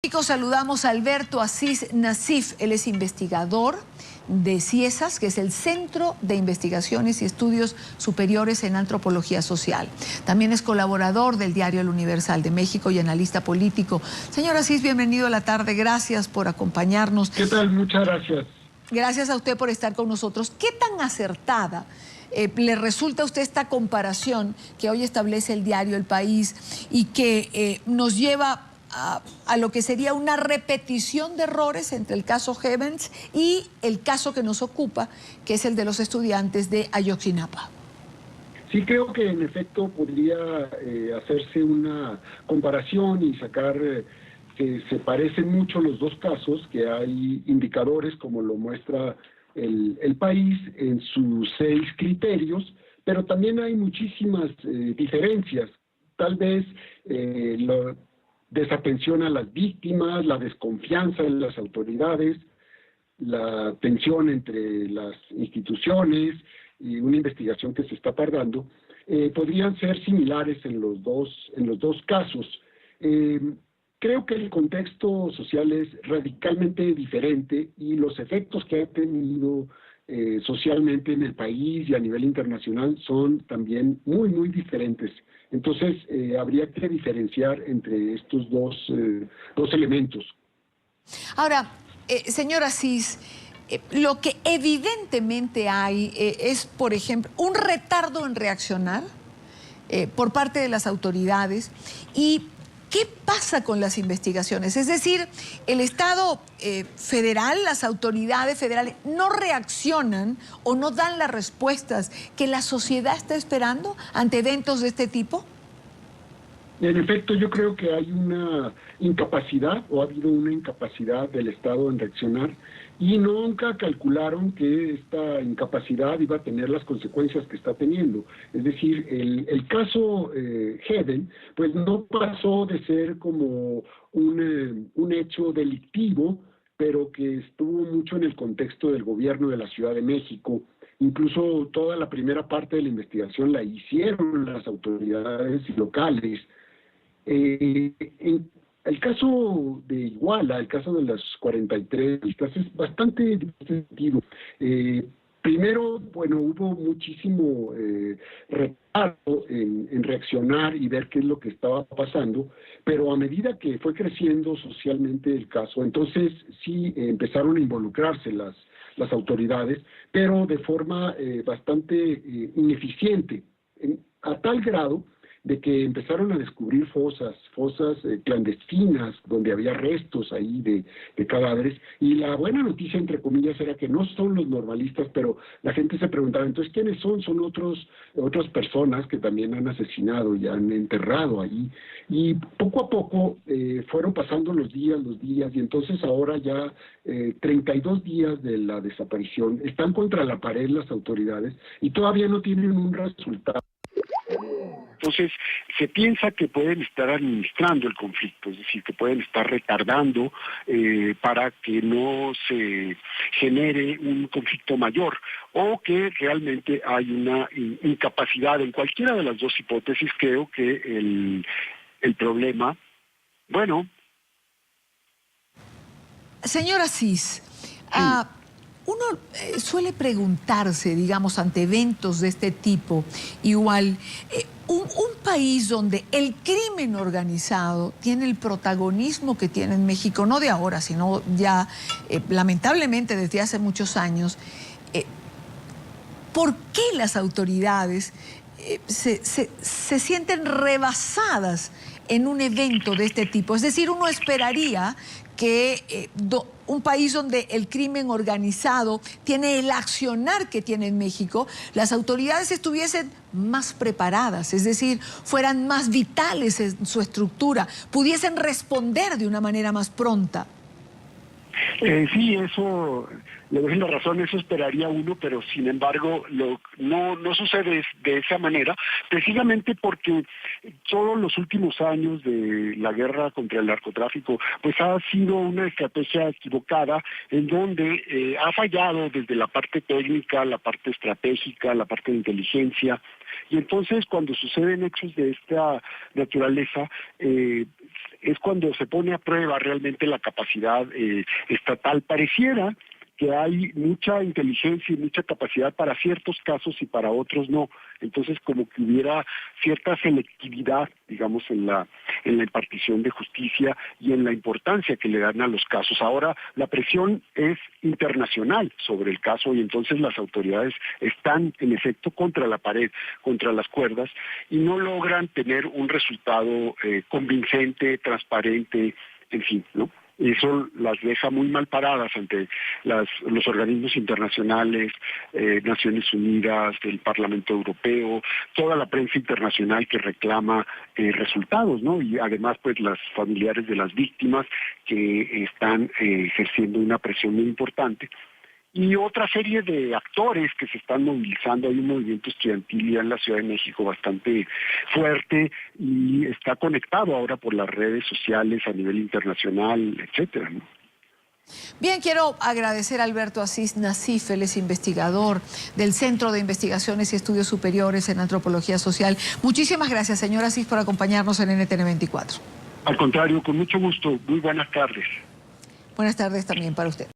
Chicos, saludamos a Alberto Asís Nassif. Él es investigador de CIESAS, que es el Centro de Investigaciones y Estudios Superiores en Antropología Social. También es colaborador del diario El Universal de México y analista político. Señor Asís, bienvenido a la tarde. Gracias por acompañarnos. ¿Qué tal? Muchas gracias. Gracias a usted por estar con nosotros. ¿Qué tan acertada le resulta a usted esta comparación que hoy establece el diario El País y que nos lleva a lo que sería una repetición de errores entre el caso Heavens y el caso que nos ocupa, que es el de los estudiantes de Ayotzinapa? Sí, creo que en efecto podría hacerse una comparación y sacar que se parecen mucho los dos casos, que hay indicadores como lo muestra el país en sus 6 criterios, pero también hay muchísimas diferencias. Tal vez desatención a las víctimas, la desconfianza en las autoridades, la tensión entre las instituciones y una investigación que se está tardando, podrían ser similares en los dos casos. Creo que el contexto social es radicalmente diferente y los efectos que ha tenido socialmente en el país y a nivel internacional son también muy, muy diferentes. Entonces, habría que diferenciar entre estos dos elementos. Ahora, señor Asís, lo que evidentemente hay es, por ejemplo, un retardo en reaccionar por parte de las autoridades. ¿Y qué pasa con las investigaciones? Es decir, el Estado federal, las autoridades federales, no reaccionan o no dan las respuestas que la sociedad está esperando ante eventos de este tipo. En efecto, yo creo que hay una incapacidad, o ha habido una incapacidad del Estado en reaccionar, y nunca calcularon que esta incapacidad iba a tener las consecuencias que está teniendo. Es decir, el caso Heaven, pues no pasó de ser como un hecho delictivo, pero que estuvo mucho en el contexto del gobierno de la Ciudad de México. Incluso toda la primera parte de la investigación la hicieron las autoridades locales. En el caso de Iguala, el caso de las 43 listas, es bastante distintivo. Primero, bueno, hubo muchísimo retardo en reaccionar y ver qué es lo que estaba pasando, pero a medida que fue creciendo socialmente el caso, entonces sí empezaron a involucrarse las autoridades, pero de forma bastante ineficiente, a tal grado de que empezaron a descubrir fosas clandestinas, donde había restos ahí de cadáveres, y la buena noticia, entre comillas, era que no son los normalistas, pero la gente se preguntaba, entonces, ¿quiénes son? Son otras personas que también han asesinado y han enterrado ahí, y poco a poco fueron pasando los días, y entonces ahora ya 32 días de la desaparición, están contra la pared las autoridades, y todavía no tienen un resultado. Entonces, se piensa que pueden estar administrando el conflicto, es decir, que pueden estar retardando para que no se genere un conflicto mayor, o que realmente hay una incapacidad. En cualquiera de las dos hipótesis, creo que el problema, bueno... Señor Asís, uno suele preguntarse, digamos, ante eventos de este tipo, igual, un país donde el crimen organizado tiene el protagonismo que tiene en México, no de ahora, sino ya lamentablemente desde hace muchos años, ¿por qué las autoridades se sienten rebasadas en un evento de este tipo? Es decir, uno esperaría que un país donde el crimen organizado tiene el accionar que tiene en México, las autoridades estuviesen más preparadas, es decir, fueran más vitales en su estructura, pudiesen responder de una manera más pronta. Sí, eso, le doy la razón, eso esperaría uno, pero sin embargo no sucede de esa manera, precisamente porque todos los últimos años de la guerra contra el narcotráfico, pues ha sido una estrategia equivocada en donde ha fallado desde la parte técnica, la parte estratégica, la parte de inteligencia, y entonces cuando suceden hechos de esta naturaleza, es cuando se pone a prueba realmente la capacidad estatal. Pareciera que hay mucha inteligencia y mucha capacidad para ciertos casos y para otros no. Entonces, como que hubiera cierta selectividad, digamos, en la impartición de justicia y en la importancia que le dan a los casos. Ahora, la presión es internacional sobre el caso y entonces las autoridades están, en efecto, contra la pared, contra las cuerdas, y no logran tener un resultado convincente, transparente, en fin, ¿no? Eso las deja muy mal paradas ante los organismos internacionales, Naciones Unidas, el Parlamento Europeo, toda la prensa internacional que reclama resultados, ¿no? Y además, pues, las familiares de las víctimas que están ejerciendo una presión muy importante. Y otra serie de actores que se están movilizando. Hay un movimiento estudiantil ya en la Ciudad de México bastante fuerte y está conectado ahora por las redes sociales a nivel internacional, etcétera, ¿no? Bien, quiero agradecer a Alberto Asís Nassif, él es investigador del Centro de Investigaciones y Estudios Superiores en Antropología Social. Muchísimas gracias, señor Asís, por acompañarnos en NTN 24. Al contrario, con mucho gusto. Muy buenas tardes. Buenas tardes también para usted.